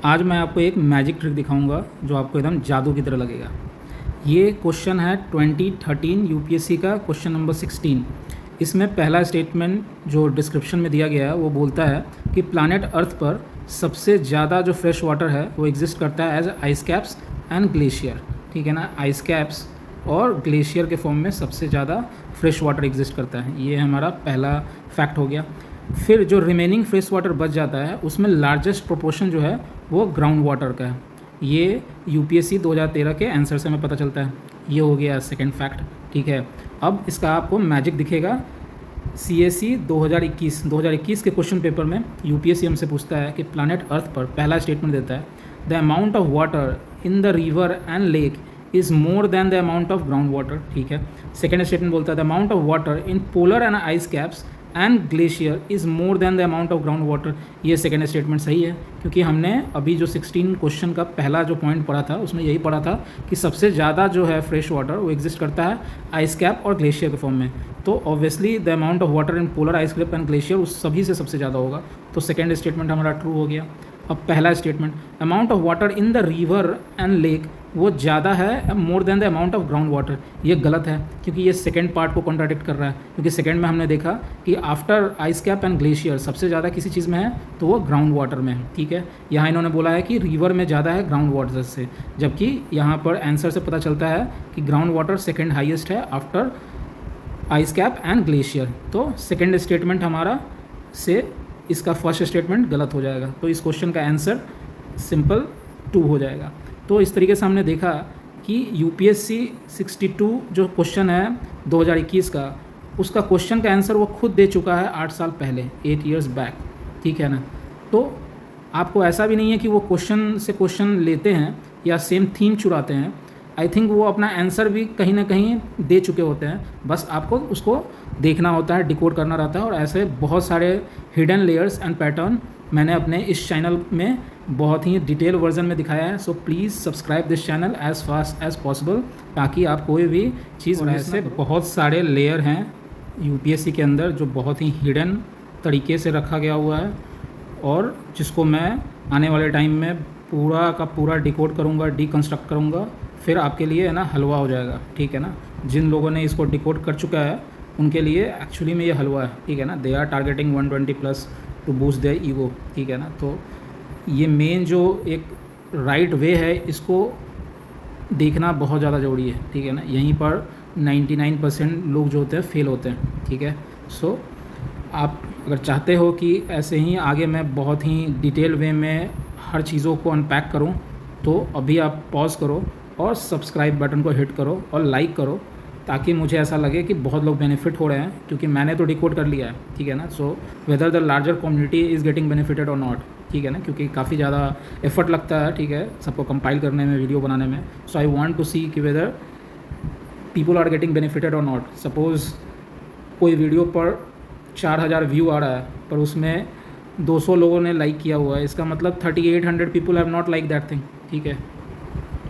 आज मैं आपको एक मैजिक ट्रिक दिखाऊंगा जो आपको एकदम जादू की तरह लगेगा। ये क्वेश्चन है 2013 यूपीएससी का क्वेश्चन नंबर 16। इसमें पहला स्टेटमेंट जो डिस्क्रिप्शन में दिया गया है वो बोलता है कि प्लैनेट अर्थ पर सबसे ज़्यादा जो फ्रेश वाटर है वो एग्जिस्ट करता है as ice caps and glacier. ठीक है ना, आइस कैप्स और ग्लेशियर के फॉर्म में सबसे ज़्यादा फ्रेश वाटर एग्जिस्ट करता है। ये हमारा पहला फैक्ट हो गया। फिर जो रिमेनिंग फ्रेश वाटर बच जाता है उसमें लार्जेस्ट प्रोपोर्शन जो है वो ग्राउंड वाटर का है। ये यूपीएससी 2013 के आंसर से हमें पता चलता है। ये हो गया सेकंड फैक्ट। ठीक है, अब इसका आपको मैजिक दिखेगा। सीएससी 2021 के क्वेश्चन पेपर में यूपीएससी हमसे पूछता है कि प्लैनेट अर्थ पर पहला स्टेटमेंट देता है the amount of water in the river and lake is more than the amount of ground water. ठीक है, सेकेंड स्टेटमेंट बोलता है the amount of water in polar and ice caps and glacier is more than the amount of ground water. ये second statement सही है, क्योंकि हमने अभी जो 16 क्वेश्चन का पहला जो पॉइंट पढ़ा था उसमें यही पढ़ा था कि सबसे ज़्यादा जो है फ्रेश वाटर वो एग्जिस्ट करता है आइस कैप और ग्लेशियर के फॉर्म में। तो obviously the amount of water in polar ice cap and glacier उस सभी से सबसे ज़्यादा होगा। तो सेकेंड स्टेटमेंट हमारा ट्रू हो गया। अब पहला statement amount of water in the river and lake वो ज़्यादा है more than the amount of ground water. ये गलत है, क्योंकि ये सेकंड पार्ट को कॉन्ट्राडिक्ट कर रहा है। क्योंकि सेकंड में हमने देखा कि after ice cap and glacier सबसे ज़्यादा किसी चीज़ में है तो वो ग्राउंड वाटर में है। ठीक है, यहाँ इन्होंने बोला है कि रिवर में ज़्यादा है ग्राउंड वाटर से, जबकि यहाँ पर आंसर से पता चलता है कि ग्राउंड वाटर सेकेंड हाइएस्ट है after ice cap and glacier. तो सेकेंड स्टेटमेंट हमारा से इसका फर्स्ट स्टेटमेंट गलत हो जाएगा। तो इस क्वेश्चन का आंसर सिंपल 2 हो जाएगा। तो इस तरीके से हमने देखा कि यूपीएससी 62 जो क्वेश्चन है 2021 का, उसका क्वेश्चन का आंसर वो खुद दे चुका है 8 साल पहले, 8 years बैक। ठीक है ना, तो आपको ऐसा भी नहीं है कि वो क्वेश्चन से क्वेश्चन लेते हैं या सेम थीम चुराते हैं। आई थिंक वो अपना आंसर भी कहीं ना कहीं दे चुके होते हैं, बस आपको उसको देखना होता है, डिकोड करना रहता है। और ऐसे बहुत सारे हिडन लेयर्स एंड पैटर्न मैंने अपने इस चैनल में बहुत ही डिटेल वर्जन में दिखाया है। So please subscribe this channel as fast as possible, ताकि आप कोई भी चीज़। और ऐसे बहुत सारे लेयर हैं यूपीएससी के अंदर जो बहुत ही हिडन तरीके से रखा गया हुआ है, और जिसको मैं आने वाले टाइम में पूरा का पूरा डिकोड करूँगा, डीकंस्ट्रक्ट करूँगा, फिर आपके लिए है ना हलवा हो जाएगा। ठीक है ना, जिन लोगों ने इसको डिकोड कर चुका है उनके लिए एक्चुअली में ये हलवा है। ठीक है ना, they are targeting 120+ to boost their ego. ठीक है ना, तो ये मेन जो एक राइट वे है इसको देखना बहुत ज़्यादा ज़रूरी है। ठीक है ना, यहीं पर 99% लोग जो होते हैं फेल होते हैं। ठीक है, सो आप अगर चाहते हो कि ऐसे ही आगे मैं बहुत ही डिटेल वे में हर चीज़ों को अनपैक करूं, तो अभी आप पॉज करो और सब्सक्राइब बटन को हिट करो और लाइक करो, ताकि मुझे ऐसा लगे कि बहुत लोग बेनिफिट हो रहे हैं, क्योंकि मैंने तो डिकोड कर लिया है। ठीक है ना, so whether the larger community is getting benefited or not. ठीक है ना, क्योंकि काफ़ी ज़्यादा एफर्ट लगता है। ठीक है, सबको कंपाइल करने में, वीडियो बनाने में। सो आई वांट टू सी कि whether people are getting benefited or not. Suppose कोई वीडियो पर 4000 व्यू आ रहा है, पर उसमें 200 लोगों ने लाइक किया हुआ है, इसका मतलब 3800 people have not like that thing. ठीक है,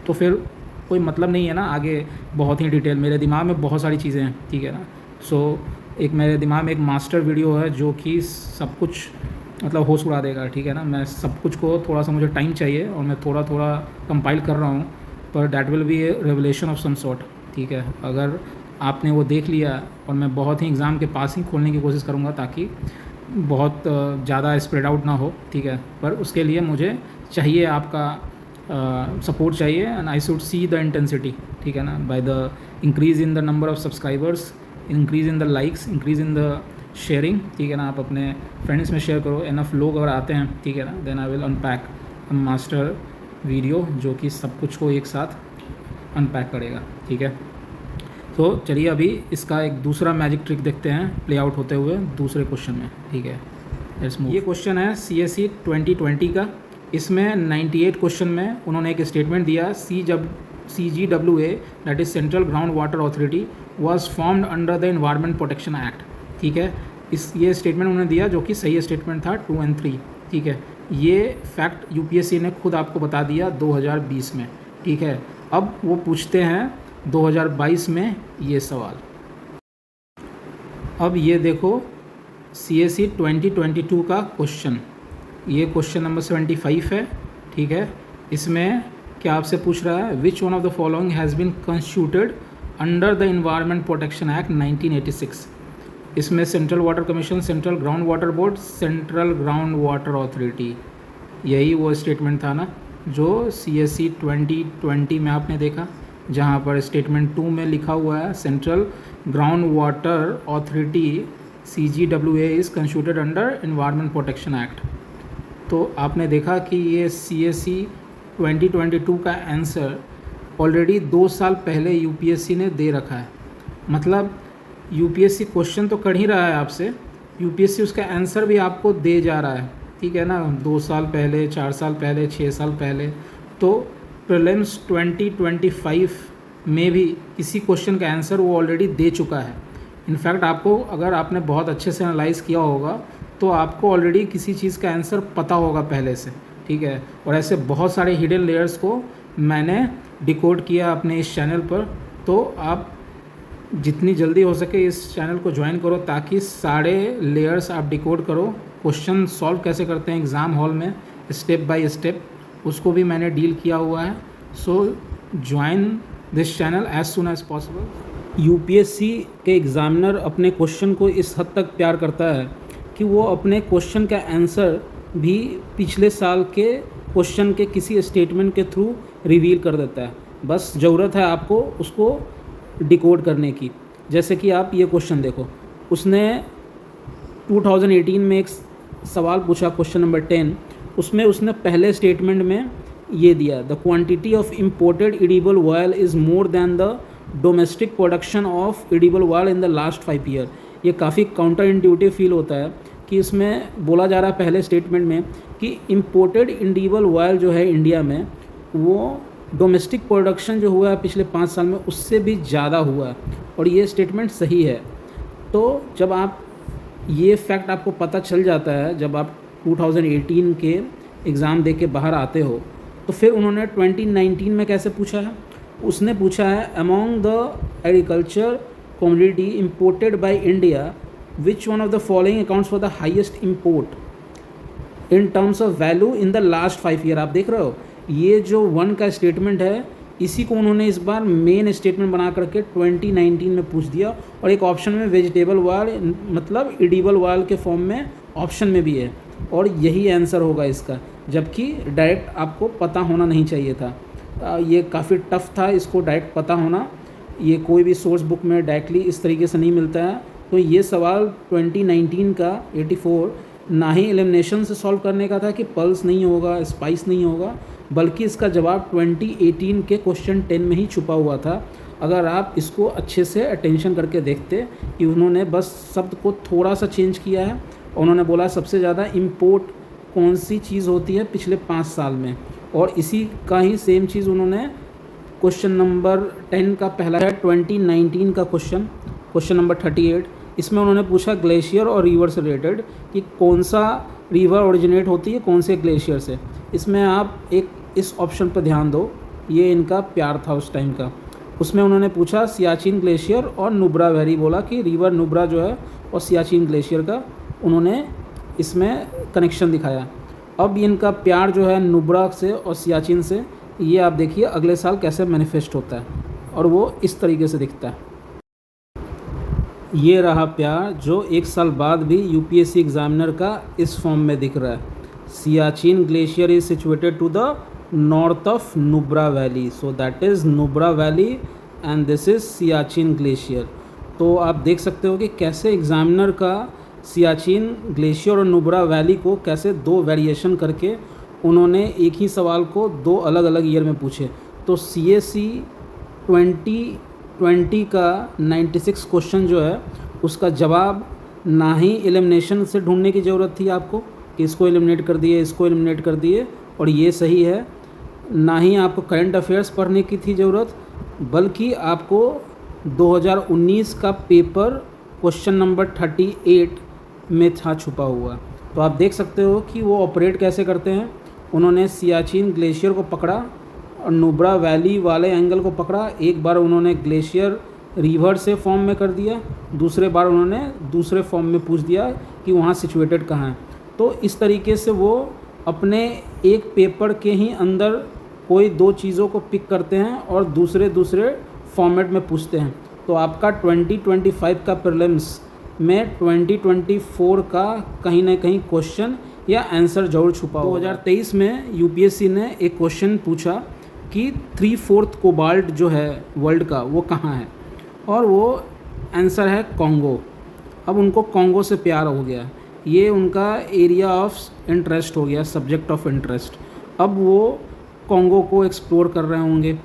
तो फिर कोई मतलब नहीं है ना आगे बहुत ही डिटेल। मेरे दिमाग में बहुत सारी चीज़ें हैं। ठीक है ना, सो एक मेरे दिमाग में एक मास्टर वीडियो है जो कि सब कुछ मतलब होश उड़ा देगा। ठीक है ना, मैं सब कुछ को थोड़ा सा मुझे टाइम चाहिए और मैं थोड़ा थोड़ा कंपाइल कर रहा हूँ, पर that will be a revelation of some sort. ठीक है, अगर आपने वो देख लिया, और मैं बहुत ही एग्ज़ाम के पास ही खोलने की कोशिश करूँगा ताकि बहुत ज़्यादा स्प्रेड आउट ना हो। ठीक है, पर उसके लिए मुझे चाहिए आपका सपोर्ट चाहिए, and I should see the intensity. ठीक है ना, by the increase in the number of subscribers, increase in the likes, increase in the sharing. ठीक है ना, आप अपने फ्रेंड्स में शेयर करो, इनफ लोग अगर आते हैं, ठीक है ना, then I will unpack a master video जो कि सब कुछ को एक साथ अनपैक करेगा। ठीक है, तो चलिए अभी इसका एक दूसरा मैजिक ट्रिक देखते हैं प्ले आउट होते हुए दूसरे क्वेश्चन में। ठीक है, लेट्स मूव। ये क्वेश्चन है सीएससी 2020 का। इसमें 98 क्वेश्चन में उन्होंने एक स्टेटमेंट दिया, CGWA that is central Ground Water authority was formed under the environment protection act. ठीक है, ये स्टेटमेंट उन्होंने दिया जो कि सही स्टेटमेंट था 2 और 3। ठीक है, ये फैक्ट यूपीएससी ने खुद आपको बता दिया 2020 में। ठीक है, अब वो पूछते हैं 2022 में ये सवाल। अब ये देखो सीएससी 2022 का क्वेश्चन, ये क्वेश्चन नंबर 75 है। ठीक है। इसमें क्या आपसे पूछ रहा है, which one of the following has been constituted under the Environment Protection Act 1986। इसमें Central Water Commission, Central Ground Water Board, Central Ground Water Authority, यही वो स्टेटमेंट था ना जो CSE 2020 में आपने देखा, जहाँ पर स्टेटमेंट 2 में लिखा हुआ है central Ground Water authority CGWA is constituted under environment Protection act. तो आपने देखा कि ये CSE 2022 का आंसर ऑलरेडी 2 साल पहले UPSC ने दे रखा है। मतलब UPSC क्वेश्चन तो कर ही रहा है आपसे, UPSC उसका आंसर भी आपको दे जा रहा है, ठीक है ना। 2 साल पहले, 4 साल पहले, 6 साल पहले। तो प्रीलिम्स 2025 में भी इसी क्वेश्चन का आंसर वो ऑलरेडी दे चुका है। इनफैक्ट आपको, अगर आपने बहुत अच्छे से एनालाइज़ किया होगा तो आपको ऑलरेडी किसी चीज़ का आंसर पता होगा पहले से, ठीक है। और ऐसे बहुत सारे हिडन लेयर्स को मैंने डिकोड किया अपने इस चैनल पर। तो आप जितनी जल्दी हो सके इस चैनल को ज्वाइन करो ताकि सारे लेयर्स आप डिकोड करो। क्वेश्चन सॉल्व कैसे करते हैं एग्ज़ाम हॉल में स्टेप बाय स्टेप, उसको भी मैंने डील किया हुआ है। So join this channel as soon as possible. UPSC के एग्ज़ामिनर अपने क्वेश्चन को इस हद तक प्यार करता है कि वो अपने क्वेश्चन का आंसर भी पिछले साल के क्वेश्चन के किसी स्टेटमेंट के थ्रू रिवील कर देता है। बस ज़रूरत है आपको उसको डिकोड करने की। जैसे कि आप ये क्वेश्चन देखो, उसने 2018 में एक सवाल पूछा, क्वेश्चन नंबर 10, उसमें उसने पहले स्टेटमेंट में ये दिया, the quantity of imported edible oil is more than the domestic production of edible oil in the last 5 year. ये काफ़ी काउंटर इंट्यूटिव फील होता है कि इसमें बोला जा रहा है पहले स्टेटमेंट में कि इम्पोर्टेड एडिबल ऑयल जो है इंडिया में, वो डोमेस्टिक प्रोडक्शन जो हुआ है पिछले 5 साल में उससे भी ज़्यादा हुआ है, और ये स्टेटमेंट सही है। तो जब आप ये फैक्ट आपको पता चल जाता है, जब आप 2018 के एग्ज़ाम दे के बाहर आते हो, तो फिर उन्होंने 2019 में कैसे पूछा है, उसने पूछा है among the agriculture commodity imported by India which one of the following accounts for the highest import in terms of value in the last 5 year. आप देख रहे हो ये जो 1 का स्टेटमेंट है, इसी को उन्होंने इस बार मेन स्टेटमेंट बना करके 2019 में पूछ दिया, और एक ऑप्शन में वेजिटेबल ऑयल मतलब एडिबल ऑयल के फॉर्म में ऑप्शन में भी है, और यही आंसर होगा इसका, जबकि डायरेक्ट आपको पता होना नहीं चाहिए था। ये काफ़ी टफ था इसको डायरेक्ट पता होना, ये कोई भी सोर्स बुक में डायरेक्टली इस तरीके से नहीं मिलता है। तो ये सवाल 2019 का 84 ना ही एलिमिनेशन से सॉल्व करने का था कि पल्स नहीं होगा, स्पाइस नहीं होगा, बल्कि इसका जवाब 2018 के क्वेश्चन 10 में ही छुपा हुआ था। अगर आप इसको अच्छे से अटेंशन करके देखते कि उन्होंने बस शब्द को थोड़ा सा चेंज किया है, उन्होंने बोला सबसे ज़्यादा इम्पोर्ट कौन सी चीज़ होती है पिछले 5 साल में, और इसी का ही सेम चीज़ उन्होंने क्वेश्चन नंबर 10 का पहला है 2019 का क्वेश्चन नंबर 38, इसमें उन्होंने पूछा ग्लेशियर और रिवर से रिलेटेड कि कौन सा रिवर ओरिजिनेट होती है कौन से ग्लेशियर से। इसमें आप एक इस ऑप्शन पर ध्यान दो, ये इनका प्यार था उस टाइम का। उसमें उन्होंने पूछा सियाचिन ग्लेशियर और नुब्रा वैली, बोला कि रिवर नुब्रा जो है और सियाचिन ग्लेशियर का उन्होंने इसमें कनेक्शन दिखाया। अब इनका प्यार जो है नुब्रा से और सियाचिन से, ये आप देखिए अगले साल कैसे मैनिफेस्ट होता है, और वो इस तरीके से दिखता है। ये रहा प्यार जो 1 साल बाद भी UPSC एग्जामिनर का इस फॉर्म में दिख रहा है। Siachen Glacier is situated to the north of Nubra Valley, so that is Nubra Valley and this is Siachen Glacier. तो आप देख सकते हो कि कैसे एग्जामिनर का सियाचिन ग्लेशियर और नुब्रा वैली को कैसे 2 वेरिएशन करके उन्होंने एक ही सवाल को 2 अलग अलग ईयर में पूछे। तो CSE 2020 का 96 क्वेश्चन जो है उसका जवाब ना ही एलिमिनेशन से ढूंढने की ज़रूरत थी आपको कि इसको एलिमिनेट कर दिए, इसको एलिमिनेट कर दिए और ये सही है, ना ही आपको करंट अफेयर्स पढ़ने की थी ज़रूरत, बल्कि आपको 2019 का पेपर क्वेश्चन नंबर 38 में था छुपा हुआ। तो आप देख सकते हो कि वो ऑपरेट कैसे करते हैं। उन्होंने सियाचिन ग्लेशियर को पकड़ा और नुब्रा वैली वाले एंगल को पकड़ा। एक बार उन्होंने ग्लेशियर रिवर से फॉर्म में कर दिया, दूसरे बार उन्होंने दूसरे फॉर्म में पूछ दिया कि वहाँ सिचुएटेड कहाँ है। तो इस तरीके से वो अपने एक पेपर के ही अंदर कोई दो चीज़ों को पिक करते हैं और दूसरे फॉर्मेट में पूछते हैं। तो आपका 2025 का प्रीलिम्स में 2024 का कहीं ना कहीं क्वेश्चन या आंसर जरूर छुपा हो। 2023 में यूपीएससी ने एक क्वेश्चन पूछा कि 3/4 कोबाल्ट जो है वर्ल्ड का वो कहाँ है, और वो आंसर है कॉन्गो। अब उनको कॉन्गो से प्यार हो गया, ये उनका एरिया ऑफ इंटरेस्ट हो गया, सब्जेक्ट ऑफ इंटरेस्ट। अब वो कॉन्गो को एक्सप्लोर कर रहे होंगे,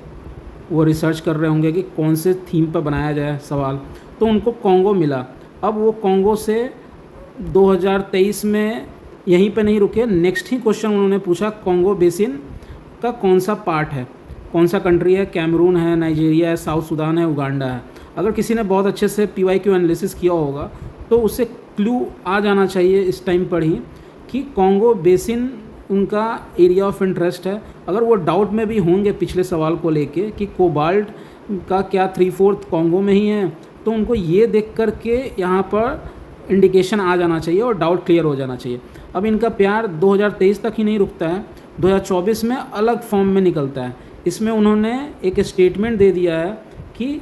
वो रिसर्च कर रहे होंगे कि कौन से थीम पर बनाया जाए सवाल, तो उनको कॉन्गो मिला। अब वो कॉन्गो से 2023 में यहीं पे नहीं रुके, नेक्स्ट ही क्वेश्चन उन्होंने पूछा कॉन्गो बेसिन का कौन सा पार्ट है, कौन सा कंट्री है, कैमरून है, नाइजीरिया है, साउथ सूडान है, उगांडा है। अगर किसी ने बहुत अच्छे से PYQ एनालिसिस किया होगा तो उसे क्लू आ जाना चाहिए इस टाइम पर ही कि कॉन्गो बेसिन उनका एरिया ऑफ इंटरेस्ट है। अगर वो डाउट में भी होंगे पिछले सवाल को लेके कि कोबाल्ट का क्या 3/4 कॉन्गो में ही है, तो उनको ये देख कर के यहाँ पर इंडिकेशन आ जाना चाहिए और डाउट क्लियर हो जाना चाहिए। अब इनका प्यार 2023 तक ही नहीं रुकता है, 2024 में अलग फॉर्म में निकलता है। इसमें उन्होंने एक स्टेटमेंट दे दिया है कि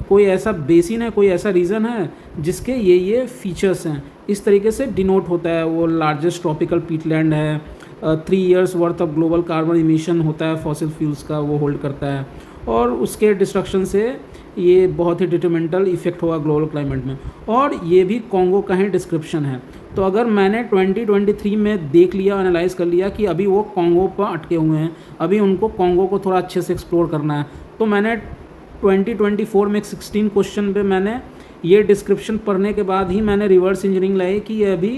कोई ऐसा बेसिन है, कोई ऐसा रीज़न है जिसके ये फीचर्स हैं, इस तरीके से डिनोट होता है। वो लार्जेस्ट ट्रॉपिकल पीटलैंड है, 3 years worth of global carbon emission होता है फॉसिल फ्यूल्स का, वो होल्ड करता है, और उसके डिस्ट्रक्शन से ये बहुत ही डिट्रीमेंटल इफेक्ट होगा ग्लोबल क्लाइमेट में, और ये भी कॉन्गो का ही डिस्क्रिप्शन है। तो अगर मैंने 2023 में देख लिया, एनालाइज कर लिया कि अभी वो कॉन्गो पर अटके हुए हैं, अभी उनको कॉन्गो को थोड़ा अच्छे से एक्सप्लोर करना है, तो मैंने 2024 में 16 क्वेश्चन पे मैंने ये डिस्क्रिप्शन पढ़ने के बाद ही मैंने रिवर्स इंजीनियरिंग लाई कि ये अभी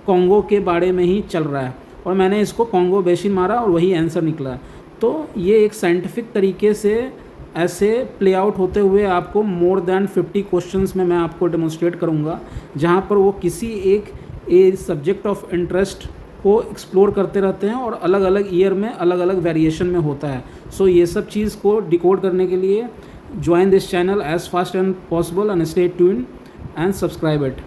कॉन्गो के बारे में ही चल रहा है, और मैंने इसको कॉन्गो बेसिन मारा और वही आंसर निकला। तो ये एक साइंटिफिक तरीके से ऐसे प्ले आउट होते हुए आपको मोर देन 50 क्वेश्चंस में मैं आपको डेमोन्स्ट्रेट करूँगा, जहाँ पर वो किसी एक सब्जेक्ट ऑफ इंटरेस्ट को एक्सप्लोर करते रहते हैं और अलग अलग ईयर में अलग अलग वेरिएशन में होता है। सो ये सब चीज़ को डिकोड करने के लिए join this channel as fast and possible and stay tuned and subscribe it.